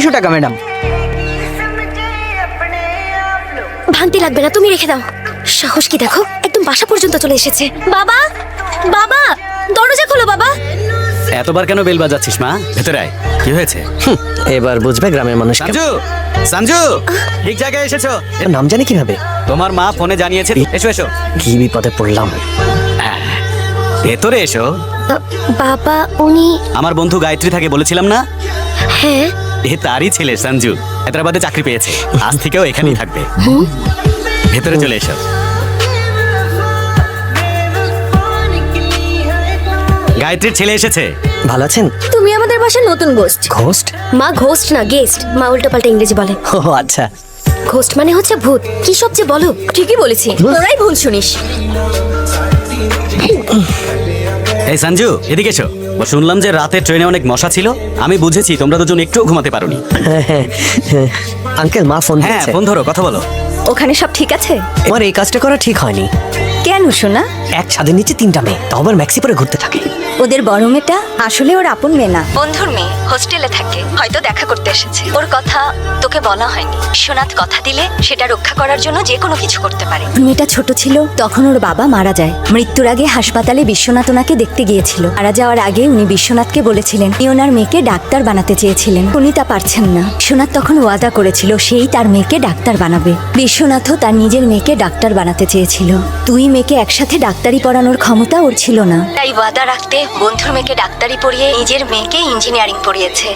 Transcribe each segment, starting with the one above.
200 টাকা ম্যাডাম। ভাঙতি লাগবে না, তুমি রেখে দাও। সাহস কি দেখো, একদম বাসা পর্যন্ত চলে এসেছে। বাবা, বাবা, দরজা খোলো বাবা। এতবার কেন বেল বাজাচ্ছিস মা? ভেতরে আয়। কি হয়েছে? এবার বুঝবে গ্রামের মানুষকে। সঞ্জু, সঞ্জু, ঠিক জায়গায় এসেছো। এর নাম জানি কিভাবে? তোমার মা ফোনে জানিয়েছে। এসো এসো, কি বিপদে পড়লাম। ভেতরে এসো। বাবা, উনি? আমার বন্ধু গায়ত্রী থাকে বলেছিলাম না, হ্যাঁ। এ তারই ছেলে সঞ্জু। হায়দ্রাবাদে চাকরি পেয়েছে, আজ থেকেও এখানেই থাকবে। ভেতরে চলে এসো। গায়ত্রীর ছেলে এসেছে। ভালো আছেন? তুমি আমাদের বাসার নতুন গোস্ট। ঘোস্ট? মা ঘোস্ট না, গেস্ট। মা উল্টো পাল্টা ইংরেজি বলে। ও আচ্ছা। ঘোস্ট মানে হচ্ছে ভূত। কি সব যে বলো। ঠিকই বলেছি, তোরাই ভুল শুনিস। এই সঞ্জু, এদিকে এসো। শুনলাম যে রাতে ট্রেনে অনেক মশা ছিল। আমি বুঝেছি তোমরা দুজন একটুও ঘুমাতে পারোনি। আঙ্কেল, মা ফোন হ্যাঁ, দিয়েছে। ফোন ধরো, কথা বলো। ওখানে সব ঠিক আছে? আমার এই কাজটা করা ঠিক হয়নি। কেন সোনা? এক ছাদের নিচে 3টা মেয়ে, তাও আবার ম্যাক্সি পরে ঘুরতে থাকে। ওদের বড় মেয়েটা আসলে ওর আপন মেয়ে না, বন্ধুর মেয়ে। হোস্টেলে থাকে, হয়তো দেখা করতে এসেছে। ওর কথা তোকে বলা হয়নি। সোনাত কথা দিলে সেটা রক্ষা করার জন্য যে কোনো কিছু করতে পারে। মেয়েটা ছোট ছিল তখন ওর বাবা মারা যায়। মৃত্যুর আগে হাসপাতালে বিশ্বনাথ ওনাকে দেখতে গিয়েছিল। মারা যাওয়ার আগে উনি বিশ্বনাথকে বলেছিলেন উনি ওনার মেয়েকে ডাক্তার বানাতে চেয়েছিলেন। উনি তা পারছেন না। সোনাত তখন ওয়াদা করেছিল সেই তার মেয়েকে ডাক্তার বানাবে। বিশ্বনাথও তার নিজের মেয়েকে ডাক্তার বানাতে চেয়েছিল। দুই মেয়েকে একসাথে ডাক্তারি পড়ানোর ক্ষমতা ওর ছিল না, তাই ওয়াদা রাখতে বন্ধুর মেয়েকে ডাক্তারি পড়িয়ে নিজের মেয়েকে ইঞ্জিনিয়ারিং পড়িয়েছে।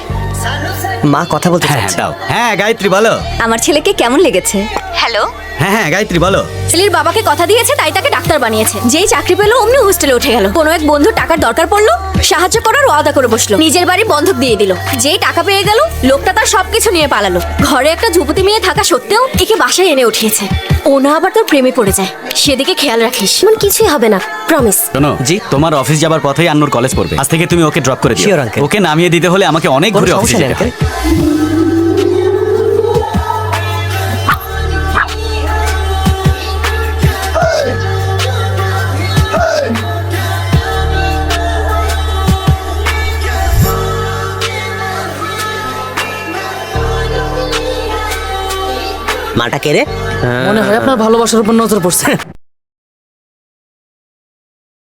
মা কথা বলতে হ্যাঁ চাইছে। দাও। হ্যাঁ গায়ত্রী বলো। আমার ছেলেকে কেমন লেগেছে? হ্যালো। হ্যাঁ হ্যাঁ গায়ত্রী বলো। ছেলের বাবাকে কথা দিয়েছে, তাই তাকে ডাক্তার বানিয়েছে। যেই চাকরি পেলো অমনি হোস্টেলে উঠে গেল। কোনো এক বন্ধু টাকার দরকার পড়লো, সাহায্য করার ওয়াদা করে বসলো। নিজের বাড়ি বন্ধক দিয়ে দিল। যেই টাকা পেয়ে গেল, লোকটা তার সবকিছু নিয়ে পালালো। ঘরে একটা যুবতী মেয়ে থাকা সত্ত্বেও একে বাসায় এনে উঠিয়েছে। ও না আবার তোর প্রেমে পড়ে যায়, সেদিকে খেয়াল রাখিস। এমন কিছুই হবে না, প্রমিস। শোনো জি? তোমার অফিস যাবার পথেই আন্নুর কলেজ পড়বে। আজ থেকে তুমি ওকে ড্রপ করে দিও। Sure, uncle. ওকে নামিয়ে দিতে হলে আমাকে অনেক কোনো ঘুরে সমস্যা অফিসে নেই, যেতে হয়। uncle। মাটা কে রে? মনে হয় আপনার ভালোবাসার উপর নজর পড়ছে।